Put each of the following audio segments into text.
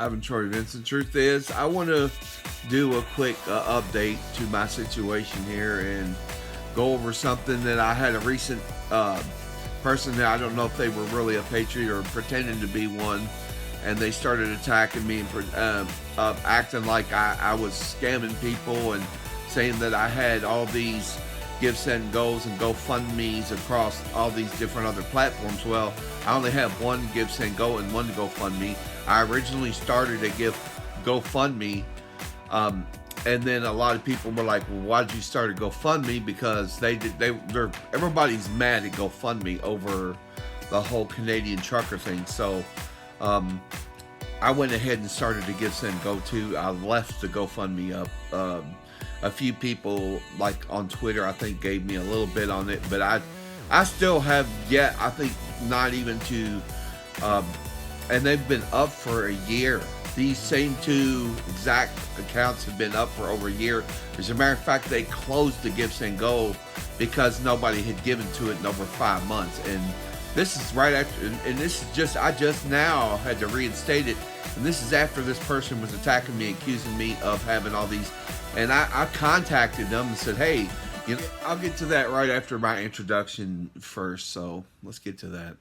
Ivan Troy Vincent. Truth is, I want to do a quick update to my situation here and go over something that I had a recent person that I don't know if they were really a patriot or pretending to be one, and they started attacking me and acting like I was scamming people and saying that I had all these Give, Send, Goes and GoFundMe's across all these different other platforms. Well, I only have one Give, Send, Go and one GoFundMe. I originally started a GoFundMe, and then a lot of people were like, "Well, why did you start a GoFundMe?" Because everybody's mad at GoFundMe over the whole Canadian trucker thing. So I went ahead and started a Give, Send, Go too. I left the GoFundMe up. A few people, like on Twitter, I think gave me a little bit on it, but I still have yet, I think, not even to, and they've been up for a year. These same two exact accounts have been up for over a year. As a matter of fact, they closed the Give, Send, Go because nobody had given to it in over 5 months. And this is right after, and this is just, I just now had to reinstate it. And this is after this person was attacking me, accusing me of having all these. And I contacted them and said, hey, I'll get to that right after my introduction first. So let's get to that.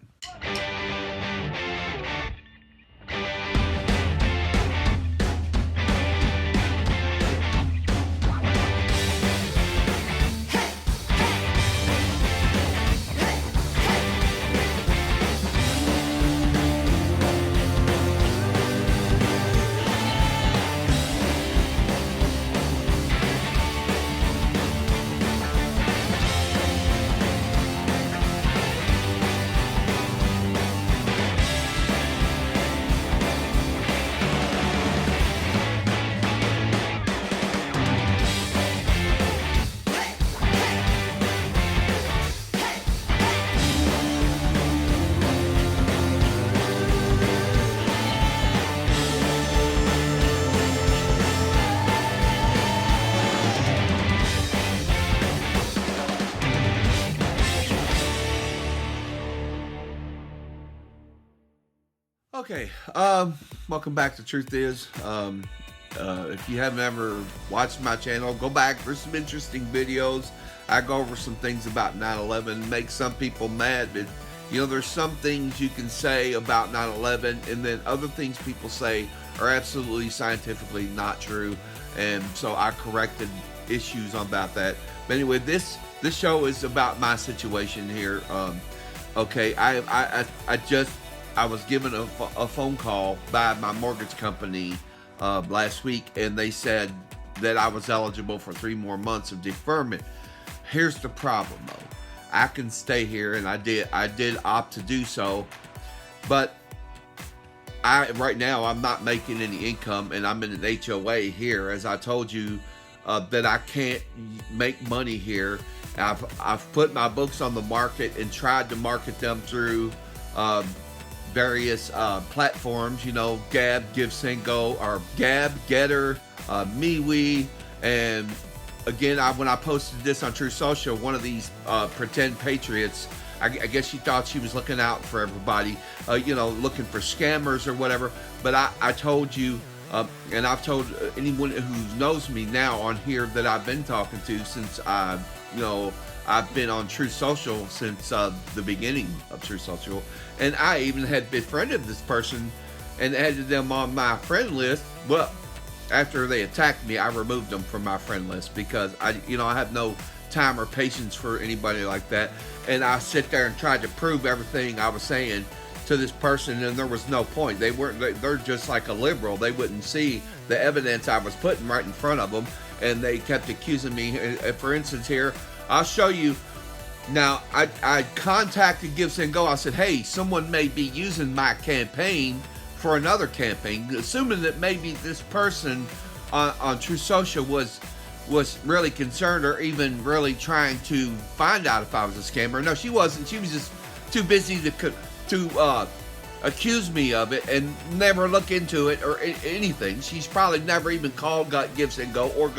Okay, welcome back to Truth Is. If you haven't ever watched my channel, go back. There's some interesting videos. I go over some things about 9/11, make some people mad, but there's some things you can say about 9/11, and then other things people say are absolutely scientifically not true, and so I corrected issues about that. But anyway, this show is about my situation here. Okay, I was given a phone call by my mortgage company last week, and they said that I was eligible for 3 more months of deferment. Here's the problem, though. I can stay here, and I did opt to do so, but right now I'm not making any income, and I'm in an HOA here. As I told you, that I can't make money here. I've put my books on the market and tried to market them through various platforms, Gab, Give, Send, Go, or Gab, Getter, MeWe, and again, when I posted this on True Social, one of these pretend patriots, I guess she thought she was looking out for everybody, looking for scammers or whatever. But I told you, and I've told anyone who knows me now on here that I've been talking to since I've been on True Social since the beginning of True Social, and I even had befriended this person and added them on my friend list. Well, after they attacked me, I removed them from my friend list because I have no time or patience for anybody like that. And I sit there and tried to prove everything I was saying to this person, and there was no point. They're just like a liberal. They wouldn't see the evidence I was putting right in front of them, and they kept accusing me. For instance, here, I'll show you. Now, I contacted Give, Send, Go. I said, hey, someone may be using my campaign for another campaign, assuming that maybe this person on True Social was really concerned or even really trying to find out if I was a scammer. No, she wasn't. She was just too busy to accuse me of it and never look into it or anything. She's probably never even called Give, Send, Go or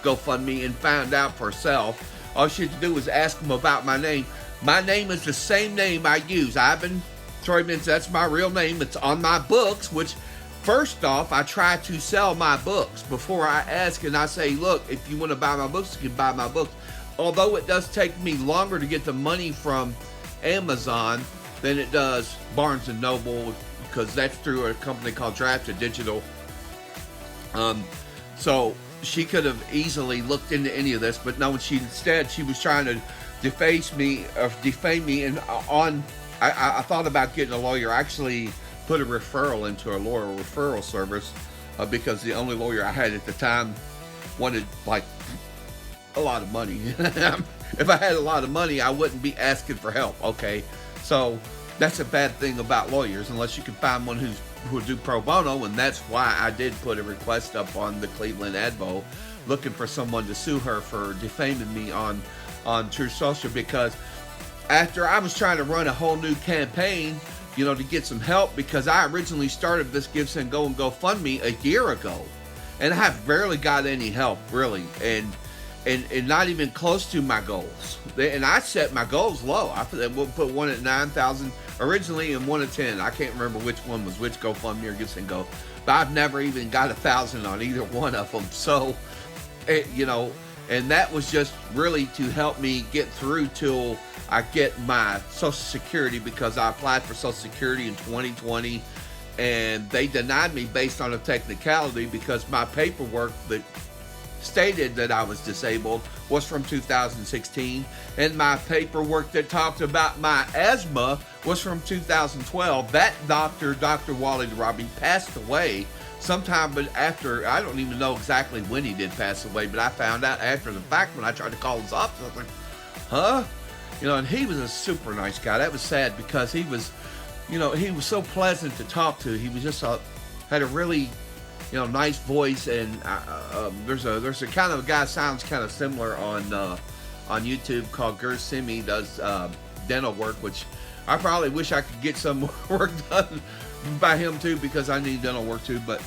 GoFundMe and found out for herself. All she had to do was ask them about my name. My name is the same name I use. Ivan Troy Vincent. That's my real name. It's on my books, which First off, I try to sell my books before I ask, and I say, look, if you want to buy my books, you can buy my books. Although it does take me longer to get the money from Amazon than it does Barnes and Noble, because that's through a company called Drafted Digital. So she could have easily looked into any of this, but no, she was trying to defame me, and I thought about getting a lawyer. I actually put a referral into a lawyer referral service because the only lawyer I had at the time wanted like a lot of money. If I had a lot of money, I wouldn't be asking for help. Okay, so that's a bad thing about lawyers, unless you can find one who will do pro bono, and that's why I did put a request up on the Cleveland Advo, looking for someone to sue her for defaming me on Truth Social, because after I was trying to run a whole new campaign, to get some help, because I originally started this Give, Send, Go, and GoFundMe a year ago, and I have barely got any help, really, and not even close to my goals. And I set my goals low. I put one at 9,000 originally and one at 10. I can't remember which one was which, GoFundMe or Give, Send, Go, but I've never even got 1,000 on either one of them. So, and that was just really to help me get through till I get my Social Security, because I applied for Social Security in 2020 and they denied me based on a technicality, because my paperwork that stated that I was disabled was from 2016, and my paperwork that talked about my asthma was from 2012. That doctor, Dr. Wally DeRobbie, passed away sometime, but after, I don't even know exactly when he did pass away, but I found out after the fact when I tried to call his office. I was like, huh? And he was a super nice guy. That was sad, because he was, he was so pleasant to talk to. He was just had a really, nice voice, and there's a kind of a guy sounds kind of similar on YouTube called Gur Simi, does dental work, which I probably wish I could get some work done by him too, because I need dental work too. But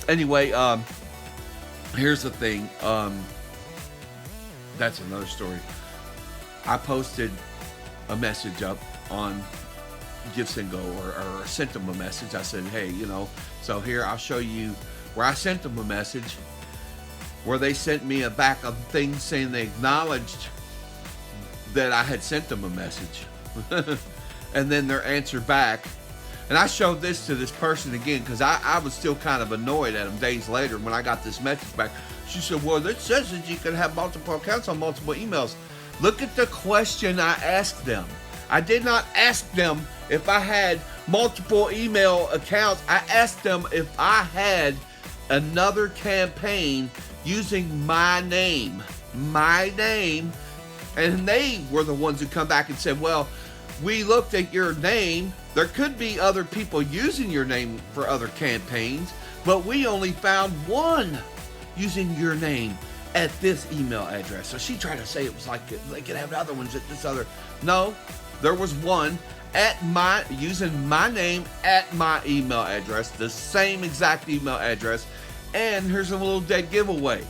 anyway, here's the thing. That's another story. I posted a message up on Give, Send, Go, or sent them a message. I said, hey, so here I'll show you where I sent them a message, where they sent me a back of thing saying they acknowledged that I had sent them a message. And then their answer back. And I showed this to this person again, because I was still kind of annoyed at them days later when I got this message back. She said, well, it says that you can have multiple accounts on multiple emails. Look at the question I asked them. I did not ask them if I had multiple email accounts. I asked them if I had another campaign using my name, and they were the ones who come back and said, well, we looked at your name. There could be other people using your name for other campaigns, but we only found one using your name at this email address. So she tried to say it was like they could have other ones at this other. No, there was one using my name at my email address, the same exact email address. And here's a little dead giveaway.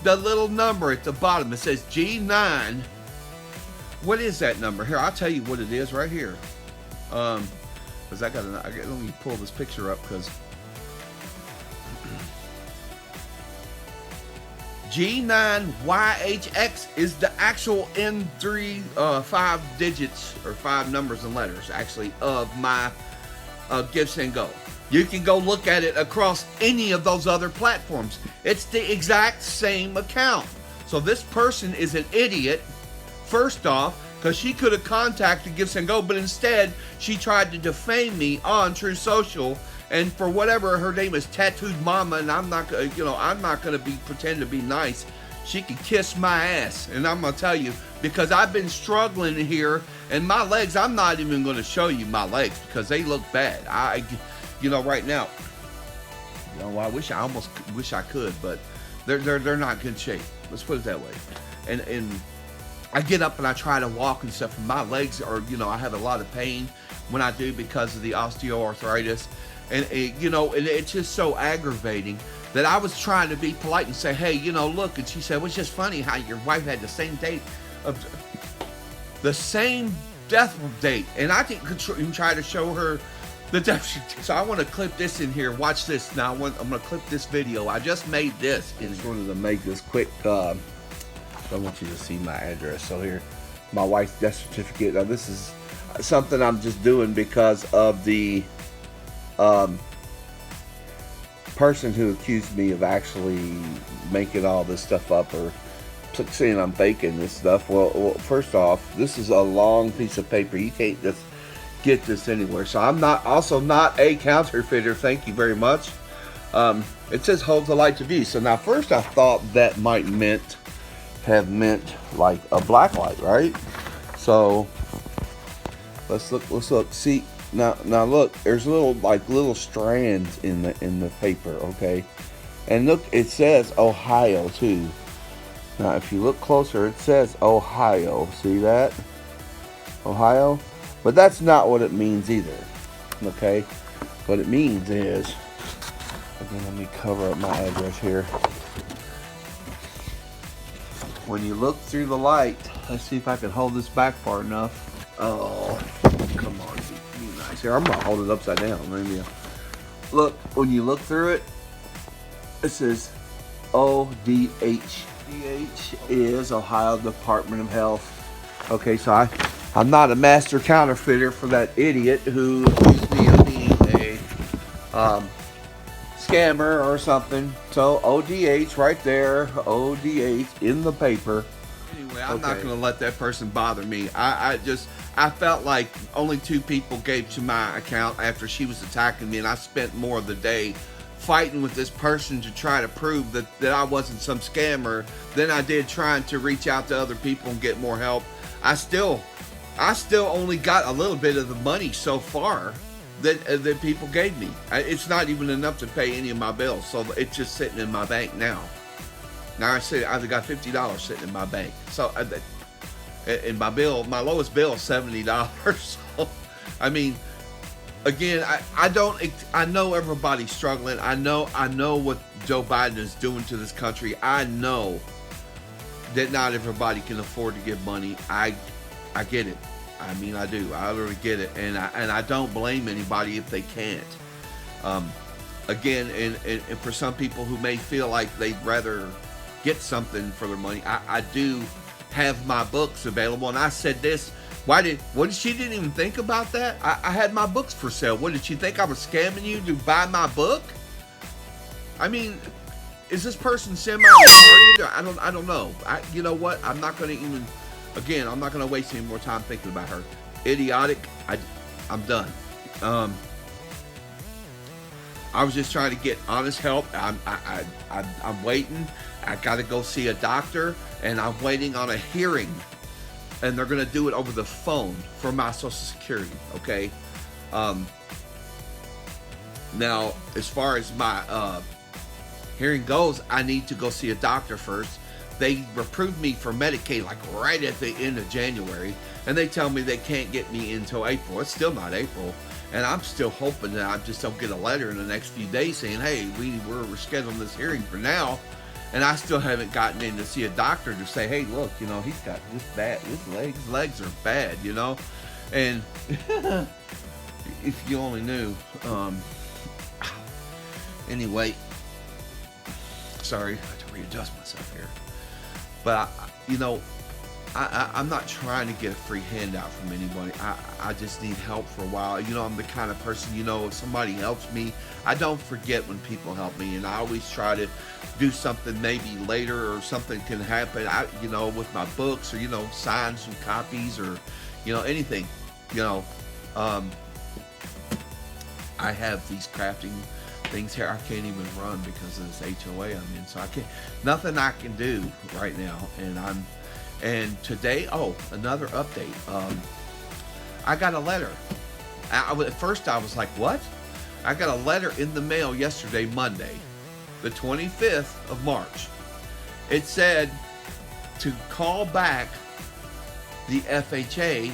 The little number at the bottom, it says G9. What is that number? Here, I'll tell you what it is right here. Because let me pull this picture up, because G9YHX is the actual N3 5 digits or 5 numbers and letters actually of my Give, Send, Go. You can go look at it across any of those other platforms. It's the exact same account. So this person is an idiot, first off, because she could have contacted Give, Send, Go, but instead she tried to defame me on Truth Social. And for whatever her name is, Tattooed Mama, and I'm not gonna pretend to be nice. She can kiss my ass, and I'm gonna tell you, because I've been struggling here, and my legs. I'm not even gonna show you my legs because they look bad. Right now, I almost wish I could, but they're not good shape. Let's put it that way. And I get up and I try to walk and stuff, and my legs are, I have a lot of pain when I do because of the osteoarthritis. And it's just so aggravating that I was trying to be polite and say, hey, look. And she said, well, it's just funny how your wife had the same date the same death date. And I didn't even try to show her The Jefferson. So I want to clip this in here. Watch this now. I'm going to clip this video. I just made this. I just wanted to make this quick. I want you to see my address. So here, my wife's death certificate. Now this is something I'm just doing because of the person who accused me of actually making all this stuff up or saying I'm faking this stuff. Well, first off, this is a long piece of paper. You can't just get this anywhere. So I'm also not a counterfeiter. Thank you very much. It says hold the light to view. So now first I thought that might have meant like a black light, right? So let's look. See now look, there's little strands in the paper, okay? And look, it says Ohio too. Now if you look closer, it says Ohio. See that? Ohio? But that's not what it means either. Okay? What it means is, again, let me cover up my address here. When you look through the light, let's see if I can hold this back far enough. Oh, come on, be nice here. I'm gonna hold it upside down. Maybe. Look, when you look through it, it says ODH. DH is Ohio Department of Health. Okay, so I'm not a master counterfeiter for that idiot who accused me of being a scammer or something. So ODH right there, ODH in the paper. Anyway, I'm not going to let that person bother me. I felt like only 2 people gave to my account after she was attacking me, and I spent more of the day fighting with this person to try to prove that I wasn't some scammer than I did trying to reach out to other people and get more help. I still only got a little bit of the money so far that people gave me. It's not even enough to pay any of my bills, so it's just sitting in my bank now. Now I've got $50 sitting in my bank. So and my lowest bill is $70. So I mean, again, I know everybody's struggling. I know what Joe Biden is doing to this country. I know that not everybody can afford to give money. I get it. I mean, I do. I literally get it, and I don't blame anybody if they can't. Again, and for some people who may feel like they'd rather get something for their money, I do have my books available, and I said this. She didn't even think about that? I had my books for sale. What, did she think I was scamming you to buy my book? I mean, is this person semi-retarded? I don't know. You know what? I'm not going to even, again, I'm not going to waste any more time thinking about her. Idiotic. I'm done. I was just trying to get honest help. I'm waiting. I got to go see a doctor, and I'm waiting on a hearing. And they're going to do it over the phone for my Social Security, okay? Now, as far as my hearing goes, I need to go see a doctor first. They approved me for Medicaid like right at the end of January, and they tell me they can't get me until April. It's still not April, and I'm still hoping that I just don't get a letter in the next few days saying, hey, we're scheduling this hearing for now. And I still haven't gotten in to see a doctor to say, hey, look, you know, he's got this bad, his legs are bad, you know. And if you only knew. Anyway, sorry, I have to readjust myself here. But, I'm not trying to get a free handout from anybody. I just need help for a while. You know, I'm the kind of person, if somebody helps me, I don't forget when people help me. And I always try to do something maybe later or something can happen, with my books or, sign some copies or, anything. I have these crafting things here. I can't even run because of this HOA I'm in. So nothing I can do right now. And today, another update. I got a letter. At first I was like, what? I got a letter in the mail yesterday, Monday, the 25th of March. It said to call back the FHA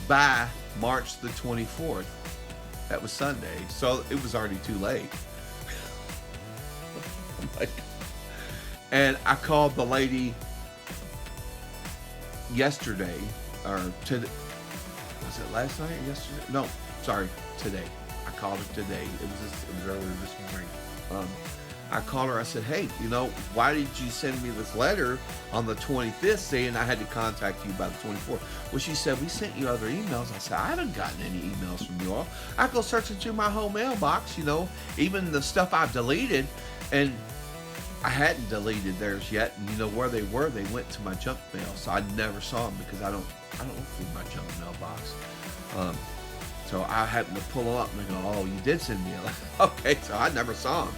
by March the 24th. That was Sunday, so it was already too late. And I called the lady yesterday, or today. Was it last night or yesterday? No, sorry, today. I called her today. It was earlier this morning. Um, I called her. I said, "Hey, why did you send me this letter on the 25th saying I had to contact you by the 24th?" Well, she said, "We sent you other emails." I said, "I haven't gotten any emails from you all. I go searching through my whole mailbox, even the stuff I've deleted, and I hadn't deleted theirs yet. And where they were? They went to my junk mail, so I never saw them because I don't look through my junk mailbox." So I happened to pull them up and I go, "Oh, you did send me a letter." Okay, so I never saw them.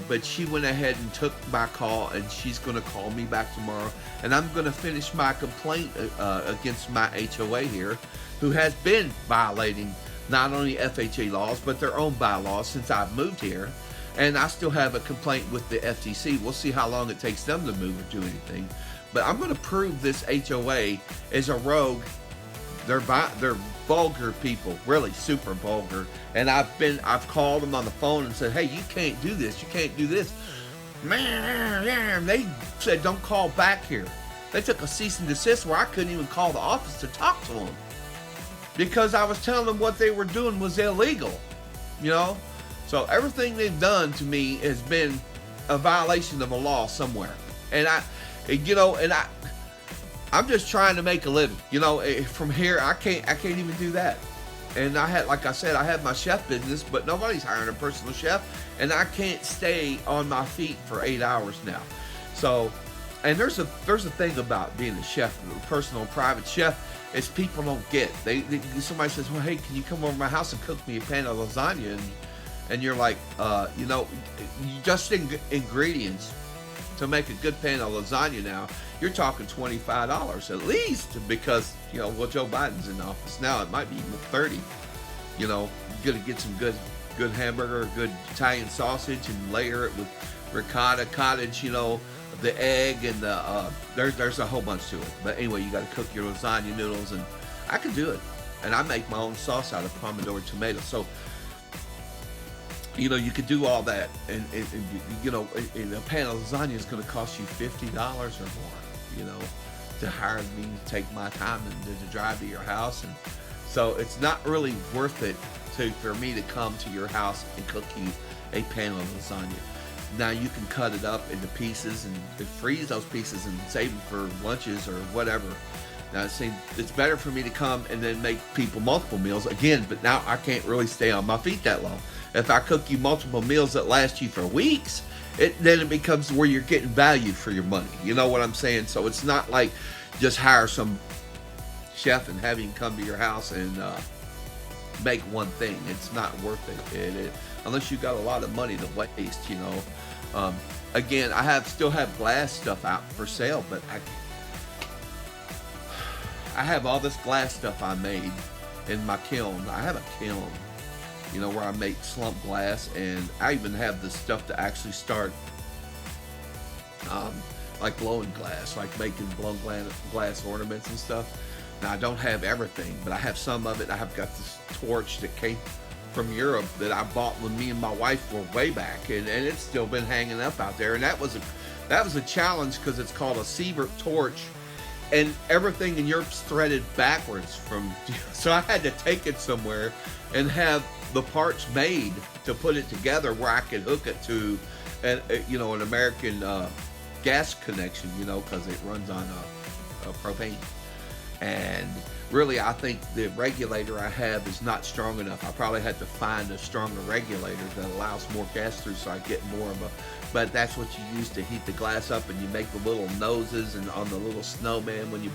But she went ahead and took my call, and she's going to call me back tomorrow, and I'm going to finish my complaint against my HOA here, who has been violating not only FHA laws, but their own bylaws since I've moved here. And I still have a complaint with the FTC. We'll see how long it takes them to move or do anything. But I'm going to prove this HOA is a rogue. They're vulgar people, really super vulgar. And I've called them on the phone and said, "Hey, you can't do this. You can't do this." Man, they said, "Don't call back here." They took a cease and desist where I couldn't even call the office to talk to them because I was telling them what they were doing was illegal. So everything they've done to me has been a violation of a law somewhere. And I'm just trying to make a living. From here, I can't even do that. And like I said, I have my chef business, but nobody's hiring a personal chef, and I can't stay on my feet for 8 hours now. So, and there's a thing about being a chef, a personal private chef, is people don't get. Somebody says, "Well, hey, can you come over to my house and cook me a pan of lasagna?" And you're like, just ingredients to make a good pan of lasagna now, you're talking $25 at least, because Joe Biden's in office now. It might be even 30. You're gonna get some good hamburger, good Italian sausage, and layer it with ricotta, cottage, the egg, and there's a whole bunch to it. But anyway, you got to cook your lasagna noodles, and I can do it. And I make my own sauce out of pomodoro tomato. So you could do all that, and a pan of lasagna is going to cost you $50 or more, to hire me to take my time and to drive to your house. And so it's not really worth it for me to come to your house and cook you a pan of lasagna. Now you can cut it up into pieces and freeze those pieces and save them for lunches or whatever. Now it's better for me to come and then make people multiple meals again, but now I can't really stay on my feet that long. If I cook you multiple meals that last you for weeks, then it becomes where you're getting value for your money. You know what I'm saying? So it's not like just hire some chef and have him come to your house and make one thing. It's not worth it. Unless you got a lot of money to waste, Again, I still have glass stuff out for sale, but I have all this glass stuff I made in my kiln. I have a kiln, where I make slump glass, and I even have the stuff to actually start like blowing glass, like making blown glass ornaments and stuff. Now I don't have everything, but I have some of it. I have got this torch that came from Europe that I bought when me and my wife were way back, and it's still been hanging up out there. And that was a challenge because it's called a Siebert torch, and everything in Europe's threaded backwards so I had to take it somewhere and have the parts made to put it together where I could hook it to an American gas connection, because it runs on propane. And really, I think the regulator I have is not strong enough. I probably had to find a stronger regulator that allows more gas through, so I get more of a. But that's what you use to heat the glass up, and you make the little noses and on the little snowman when you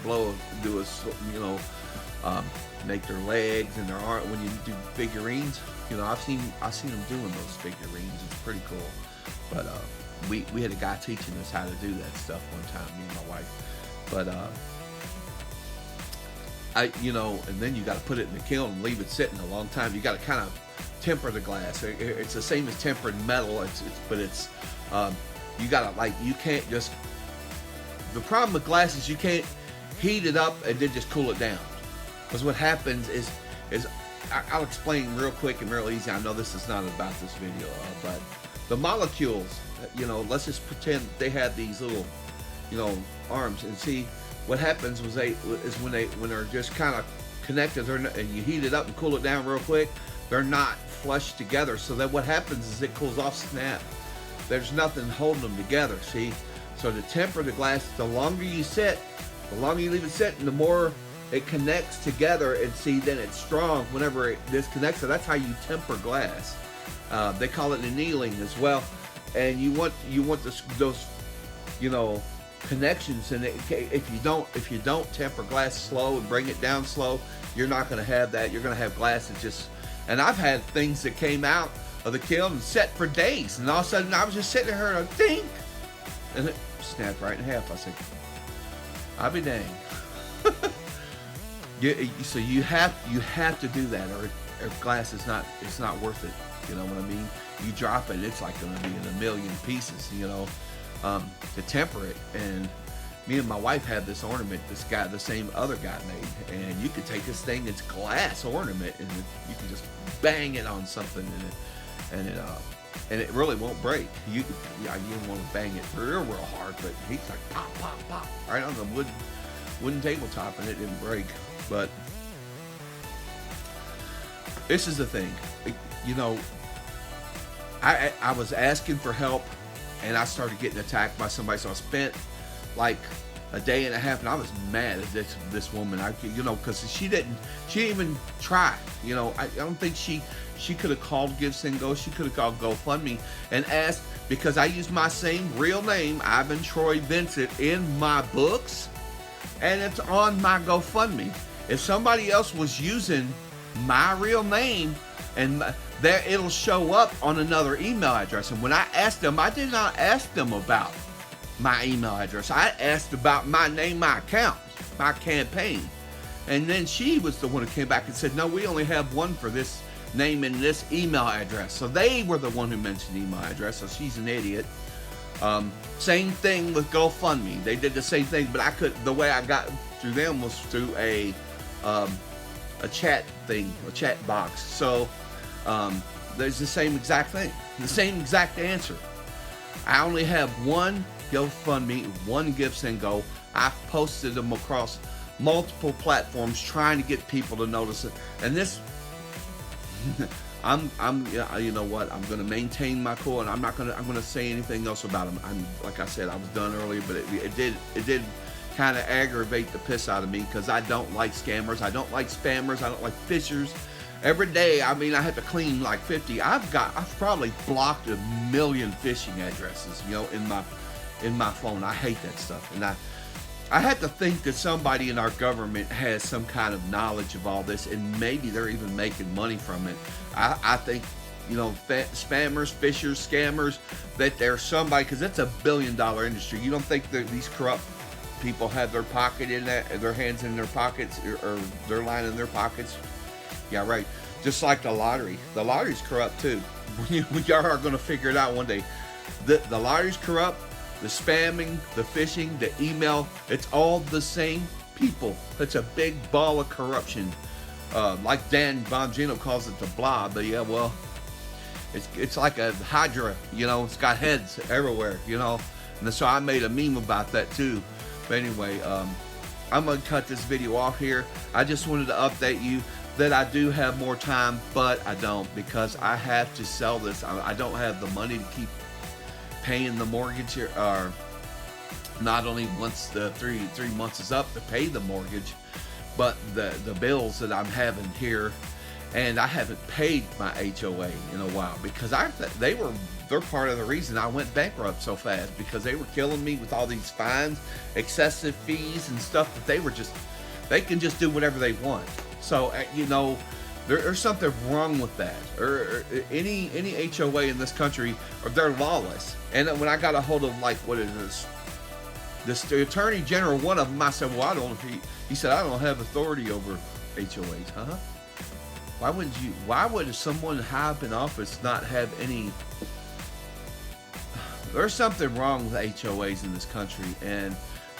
make their legs and their arm when you do figurines. I've seen them doing those figurines. It's pretty cool. But we had a guy teaching us how to do that stuff one time, me and my wife. But and then you got to put it in the kiln and leave it sitting a long time. You got to kind of temper the glass. It's the same as tempering metal. But you got to you can't just. The problem with glass is you can't heat it up and then just cool it down. Because what happens is I'll explain real quick and real easy. I know this is not about this video, but the molecules, let's just pretend they have these little, arms, and see what happens when they're just kind of connected, and you heat it up and cool it down real quick, they're not flushed together. So that what happens is it cools off, snap. There's nothing holding them together, see? So to temper the glass, the longer you sit, the longer you leave it sit, and the more it connects together, and see, then it's strong whenever it disconnects. So that's how you temper glass. They call it annealing as well. And you want those, you know, connections. And if you don't temper glass slow and bring it down slow, you're not going to have that. You're going to have glass that just. And I've had things that came out of the kiln and set for days, and all of a sudden I was just sitting there and ding, and it snapped right in half. I said, I'll be dang. So you have to do that, or glass is not, it's not worth it. You know what I mean? You drop it, it's like going to be in a million pieces. You know, to temper it. And me and my wife had this ornament the same other guy made, and you could take this thing, it's glass ornament, and you can just bang it on something, and it really won't break. You want to bang it real hard, but he's like pop, pop, pop, right on the wooden tabletop, and it didn't break. But this is the thing, you know, I was asking for help, and I started getting attacked by somebody, so I spent like a day and a half, and I was mad at this woman. You know, because she didn't even try. You know, I don't think she could have called GiveSendGo. She could have called GoFundMe and asked, because I use my same real name, Ivan Troy Vincent, in my books, and it's on my GoFundMe. If somebody else was using my real name, and there it'll show up on another email address. And when I asked them, I did not ask them about my email address. I asked about my name, my account, my campaign. And then she was the one who came back and said, no, we only have one for this name and this email address. So they were the one who mentioned the email address, so she's an idiot. Same thing with GoFundMe. They did the same thing, but the way I got through them was through a chat thing, a chat box. So there's the same exact thing, the same exact answer. I only have one GoFundMe, one GiveSendGo. I've posted them across multiple platforms trying to get people to notice it. And this, you know what? I'm going to maintain my cool, and I'm going to say anything else about them. Like I said, I was done earlier, but it did kind of aggravate the piss out of me, because I don't like scammers. I don't like spammers. I don't like fishers. Every day, I mean, I have to clean like 50. I've probably blocked 1 million phishing addresses, you know, in my phone. I hate that stuff. And I had to think that somebody in our government has some kind of knowledge of all this, and maybe they're even making money from it. I think, you know, spammers, fishers, scammers, that there's somebody, because it's $1 billion industry. You don't think that these corrupt people have their pocket in that, their hands in their pockets, or their line in their pockets? Yeah, right. Just like the lottery. The lottery's corrupt too. Y'all are going to figure it out one day. The lottery's corrupt. The spamming, the phishing, the email, it's all the same people. It's a big ball of corruption. Like Dan Bongino calls it the blob. But yeah, well, it's like a hydra, you know. It's got heads everywhere, you know. And so I made a meme about that too. But anyway, I'm going to cut this video off here. I just wanted to update you that I do have more time, but I don't, because I have to sell this. I don't have the money to keep paying the mortgage here, or not only once the three months is up to pay the mortgage, but the bills that I'm having here. And I haven't paid my HOA in a while, because they're part of the reason I went bankrupt so fast, because they were killing me with all these fines, excessive fees and stuff that they can just do whatever they want. So, you know, there's something wrong with that. Or any HOA in this country, or they're lawless. And when I got a hold of, like, what is this? The Attorney General, one of them, I said, well, he said, I don't have authority over HOAs. Huh? Why would someone high up in office not have any? There's something wrong with HOAs in this country. And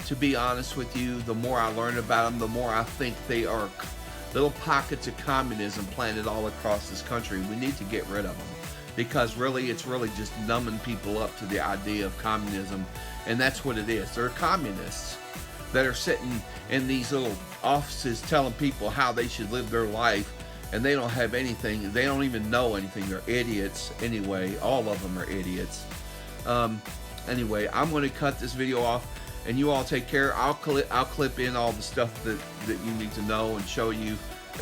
to be honest with you, the more I learn about them, the more I think they are little pockets of communism planted all across this country. We need to get rid of them, because really, it's really just numbing people up to the idea of communism, and that's what it is. They're communists. that are sitting in these little offices telling people how they should live their life, and they don't have anything. They don't even know anything. They're idiots anyway. All of them are idiots. Anyway, I'm going to cut this video off, and you all take care. I'll clip in all the stuff that you need to know and show you.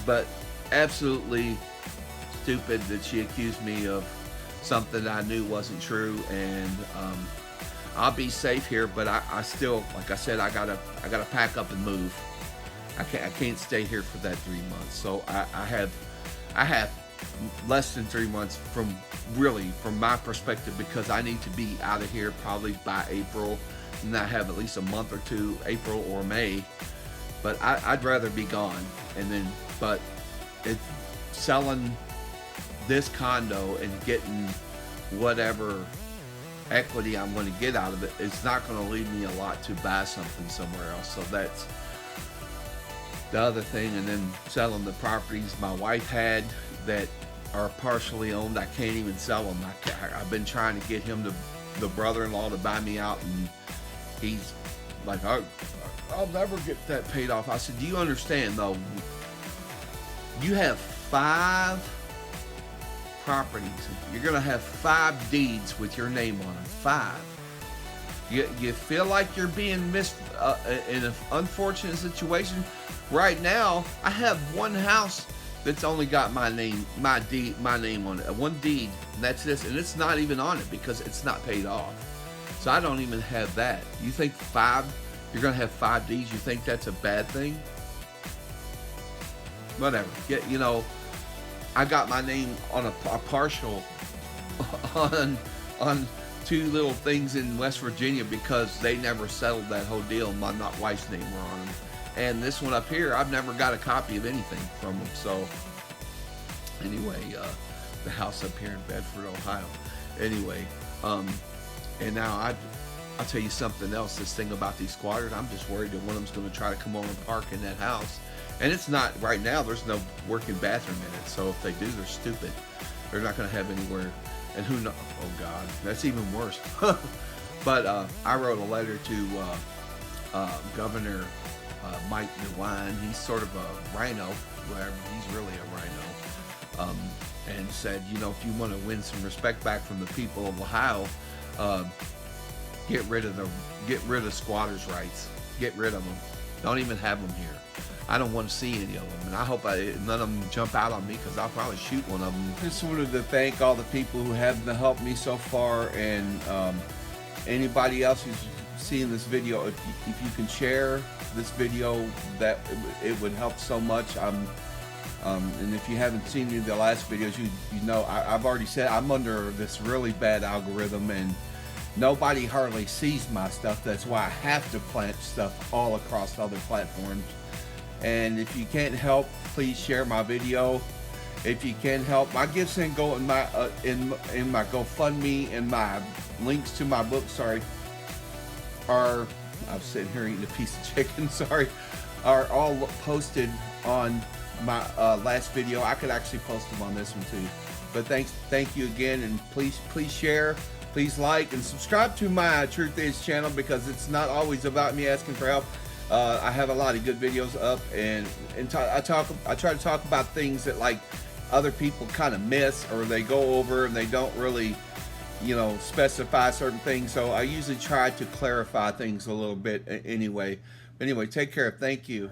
But absolutely stupid that she accused me of something I knew wasn't true, and I'll be safe here, but I still, like I said, I gotta pack up and move. I can't stay here for that 3 months. So I have less than 3 months from my perspective, because I need to be out of here probably by April, and I have at least a month or two, April or May. But I'd rather be gone, but selling this condo and getting whatever equity I'm going to get out of it, it's not going to leave me a lot to buy something somewhere else. So that's the other thing. And then selling the properties my wife had that are partially owned, I can't even sell them. I've been trying to get him, the brother-in-law, to buy me out, and he's like, I'll never get that paid off. I said, do you understand though? You have 5 properties. You're gonna have 5 deeds with your name on them. 5. You feel like you're being in an unfortunate situation right now. I have 1 house that's only got my name on it. 1 deed, and that's this, and it's not even on it because it's not paid off. So I don't even have that. You think 5? You're gonna have 5 deeds? You think that's a bad thing? Whatever. You know, I got my name on a partial on 2 little things in West Virginia because they never settled that whole deal. My wife's name were on them. And this one up here, I've never got a copy of anything from them. So anyway, the house up here in Bedford, Ohio. Anyway, and now I'll tell you something else. This thing about these squatters, I'm just worried that one of them's going to try to come over and park in that house. And it's not, right now, there's no working bathroom in it. So if they do, they're stupid. They're not going to have anywhere. And who knows? Oh, God. That's even worse. But I wrote a letter to Governor Mike DeWine. He's sort of a rhino, whatever. He's really a rhino. And said, you know, if you want to win some respect back from the people of Ohio, get rid of squatters' rights. Get rid of them. Don't even have them here. I don't want to see any of them, and I hope none of them jump out on me, because I'll probably shoot one of them. Just wanted to thank all the people who have helped me so far, and anybody else who's seeing this video. If you can share this video, that it would help so much. And if you haven't seen any of the last videos, you know I've already said I'm under this really bad algorithm, and nobody hardly sees my stuff. That's why I have to plant stuff all across other platforms. And if you can't help, please share my video. If you can help, my gifts and go in my GoFundMe, and my links to my book, are, I'm sitting here eating a piece of chicken, are all posted on my last video. I could actually post them on this one too. But thank you again, and please share, please like and subscribe to my Truth Is channel, because it's not always about me asking for help. I have a lot of good videos up, and I try to talk about things that like other people kind of miss, or they go over and they don't really, you know, specify certain things. So I usually try to clarify things a little bit anyway. Anyway, take care. Thank you.